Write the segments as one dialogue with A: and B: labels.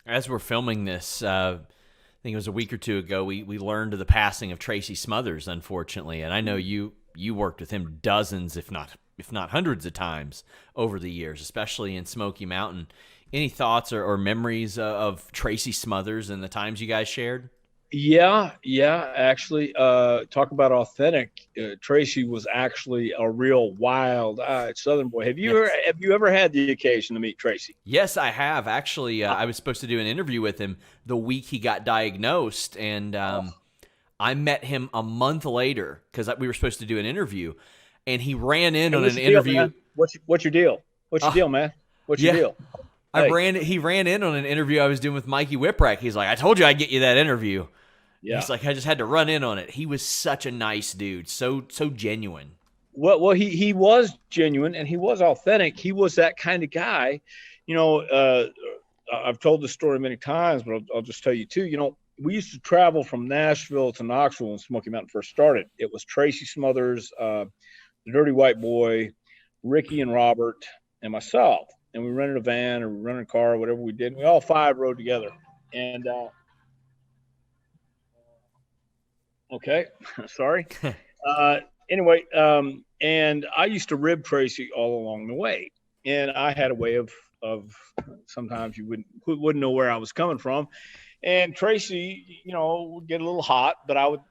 A: As we're filming this, I think it was a week or two ago, we learned of the passing of Tracy Smothers, unfortunately. And I know you worked with him dozens, if not hundreds of times over the years, especially in Smoky Mountain. Any thoughts or memories of Tracy Smothers and the times you guys shared?
B: Yeah, actually, talk about authentic. Tracy was actually a real wild-eyed Southern boy.
A: Yes.
B: Have you ever had the occasion to meet Tracy?
A: Yes, I have. Actually,
B: Uh,
A: I was supposed to do an interview with him the week he got diagnosed, and
B: oh,
A: I met him a month later because we were supposed to do an interview, and he ran in
B: hey,
A: on
B: what's
A: an
B: your deal,
A: interview.
B: man? What's your deal? What's your
A: Uh,
B: deal, man? What's your
A: yeah,
B: deal? Hey,
A: He ran in on an interview I was doing with Mikey Whipwreck. He's like, I told you I'd get you that interview.
B: yeah.
A: He's like, I just had to run in on it. He was such a nice dude, so genuine.
B: Well, he was genuine and he was authentic. He was that kind of guy. You know, I've told this story many times, but I'll just tell you too. You know, we used to travel from Nashville to Knoxville when Smoky Mountain first started. It was Tracy Smothers, the Dirty White Boy, Ricky and Robert, and myself. And we rented a van or we rented a car or whatever we did. And we all five rode together. And okay, sorry. Uh, anyway, and I used to rib Tracy all along the way, and I had a way of sometimes you wouldn't know where I was coming from, and Tracy, you know, would get a little hot, but I would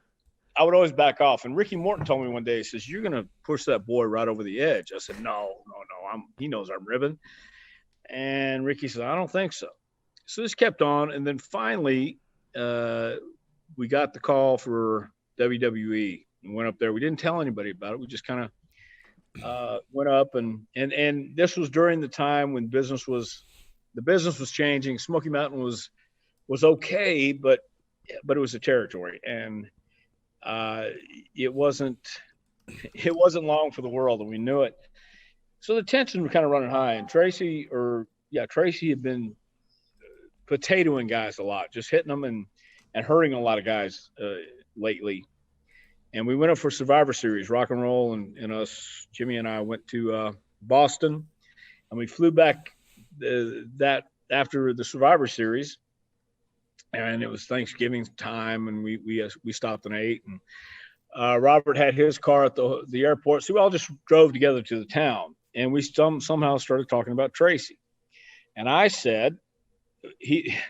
B: always back off. And Ricky Morton told me one day, he says, "You're gonna push that boy right over the edge." I said, "No, he knows I'm ribbing." And Ricky said, "I don't think so." So this kept on, and then finally, we got the call for WWE and went up there. We didn't tell anybody about it. We just kind of went up and this was during the time when the business was changing. Smoky Mountain was okay, but it was a territory, and uh, it wasn't it wasn't long for the world, and we knew it. So the tension was kind of running high, and Tracy had been potatoing guys a lot, just hitting them and hurting a lot of guys lately. And we went up for Survivor Series, Rock and Roll, and us, Jimmy and I went to Boston, and we flew back that after the Survivor Series, and it was Thanksgiving time, and we stopped and ate, and Robert had his car at the airport, so we all just drove together to the town, and we somehow started talking about Tracy, and I said.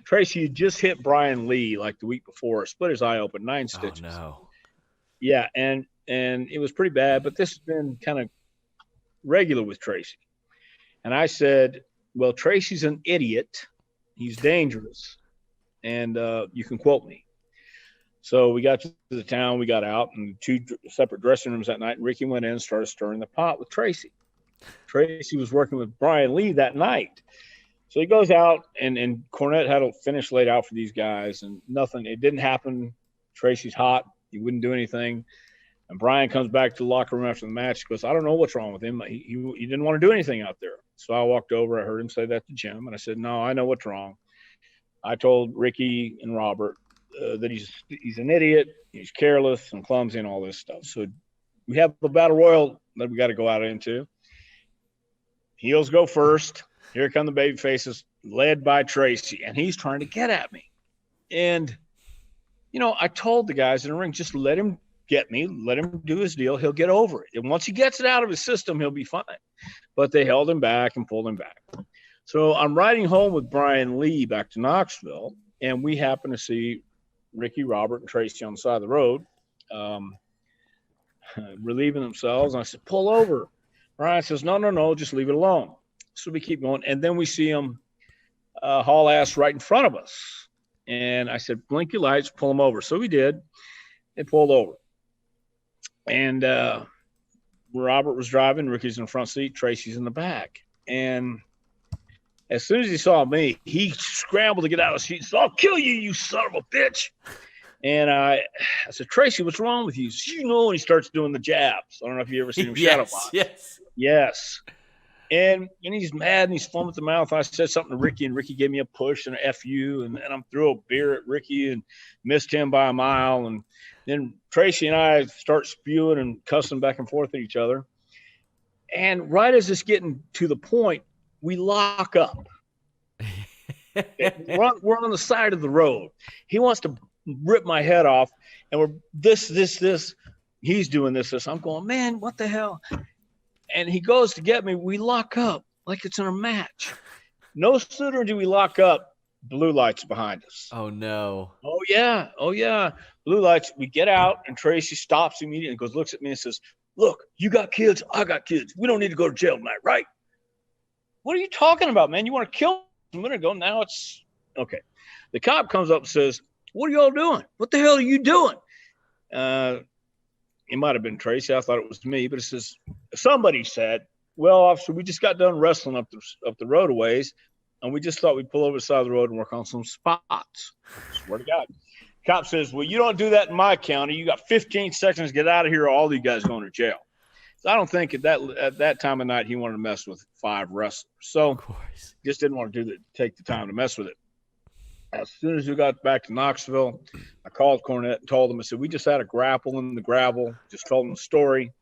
B: Tracy had just hit Brian Lee like the week before, split his eye open, nine
A: Oh
B: stitches.
A: no.
B: Yeah, and it was pretty bad, but this has been kind of regular with Tracy. And I said, "Well, Tracy's an idiot. He's dangerous, and you can quote me." So we got to the town, we got out, and two separate dressing rooms that night. And Ricky went in and started stirring the pot with Tracy. Tracy was working with Brian Lee that night. So he goes out, and Cornette had a finish laid out for these guys, and nothing. It didn't happen. Tracy's hot. He wouldn't do anything. And Brian comes back to the locker room after the match. He goes, "I don't know what's wrong with him. He didn't want to do anything out there." So I walked over. I heard him say that to Jim, and I said, "No, I know what's wrong." I told Ricky and Robert that he's an idiot. He's careless and clumsy and all this stuff. So we have the battle royal that we got to go out into. Heels go first. Here come the baby faces, led by Tracy, and he's trying to get at me. And, you know, I told the guys in the ring, just let him get me, let him do his deal. He'll get over it. And once he gets it out of his system, he'll be fine. But they held him back and pulled him back. So I'm riding home with Brian Lee back to Knoxville, and we happen to see Ricky, Robert, and Tracy on the side of the road relieving themselves. And I said, "Pull over." Brian says, No, just leave it alone." So we keep going. And then we see him haul ass right in front of us. And I said, "Blink your lights, pull him over." So we did. They pulled over. And Robert was driving. Ricky's in the front seat. Tracy's in the back. And as soon as he saw me, he scrambled to get out of the seat. So, "I'll kill you, you son of a bitch." And I said, "Tracy, what's wrong with you?" So, and he starts doing the jabs. I don't know if you ever seen him shadow box.
A: Yes.
B: Yes. And he's mad and he's foaming at the mouth. I said something to Ricky, and Ricky gave me a push and an FU, and I'm threw a beer at Ricky and missed him by a mile. And then Tracy and I start spewing and cussing back and forth at each other. And right as it's getting to the point, we lock up. We're on the side of the road. He wants to rip my head off, and we're this. He's doing this. I'm going, man, what the hell? And he goes to get me. We lock up like it's in a match. No sooner do we lock up, blue lights behind us.
A: Oh no.
B: Oh yeah. Blue lights. We get out, and Tracy stops immediately and goes, looks at me and says, "Look, you got kids. I got kids. We don't need to go to jail tonight, right?" What are you talking about, man? You want to kill me a minute ago? Now it's okay. The cop comes up and says, "What are y'all doing? What the hell are you doing?" It might have been Tracy. I thought it was me, but it says somebody said, "Well, officer, we just got done wrestling up the road a ways, and we just thought we'd pull over the side of the road and work on some spots." Swear to God. Cop says, "Well, you don't do that in my county. You got 15 seconds to get out of here, or all you guys going to jail." So I don't think at that time of night he wanted to mess with 5 wrestlers. So just didn't want to take the time to mess with it. As soon as we got back to Knoxville, I called Cornette and told him, I said, "We just had a grapple in the gravel," just told him the story.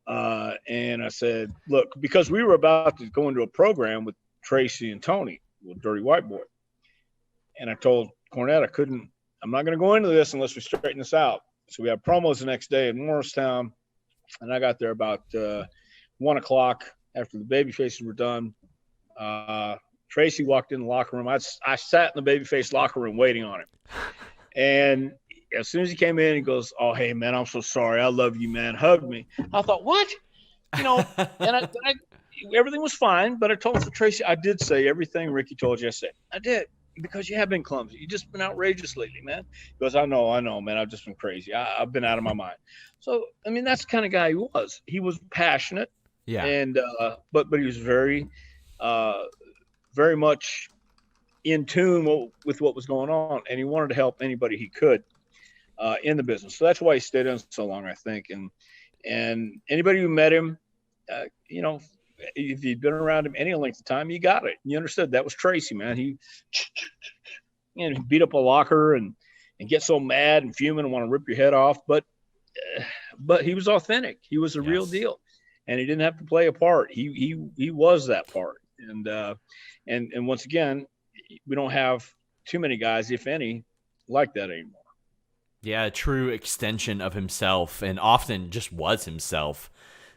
B: And I said, "Look, because we were about to go into a program with Tracy and Tony, with Dirty White Boy." And I told Cornette, I'm not going to go into this unless we straighten this out. So we had promos the next day in Morristown. And I got there about 1 o'clock after the babyfaces were done. Tracy walked in the locker room. I sat in the babyface locker room waiting on him. And as soon as he came in, he goes, "Oh, hey, man, I'm so sorry. I love you, man. Hug me." I thought, what? And everything was fine. But I told Tracy, I did say everything Ricky told you I said. I did, because you have been clumsy. You've just been outrageous lately, man. He goes, I know, man. I've just been crazy. I've been out of my mind. So, I mean, that's the kind of guy he was. He was passionate.
A: Yeah.
B: And but he was very much in tune with what was going on, and he wanted to help anybody he could in the business. So that's why he stayed in so long, I think. And anybody who met him, if you'd been around him any length of time, you got it. You understood that was Tracy, man. He beat up a locker and get so mad and fuming and want to rip your head off, but he was authentic. He was a real deal, and he didn't have to play a part. He was that part. And once again, we don't have too many guys, if any, like that anymore.
A: Yeah, a true extension of himself, and often just was himself.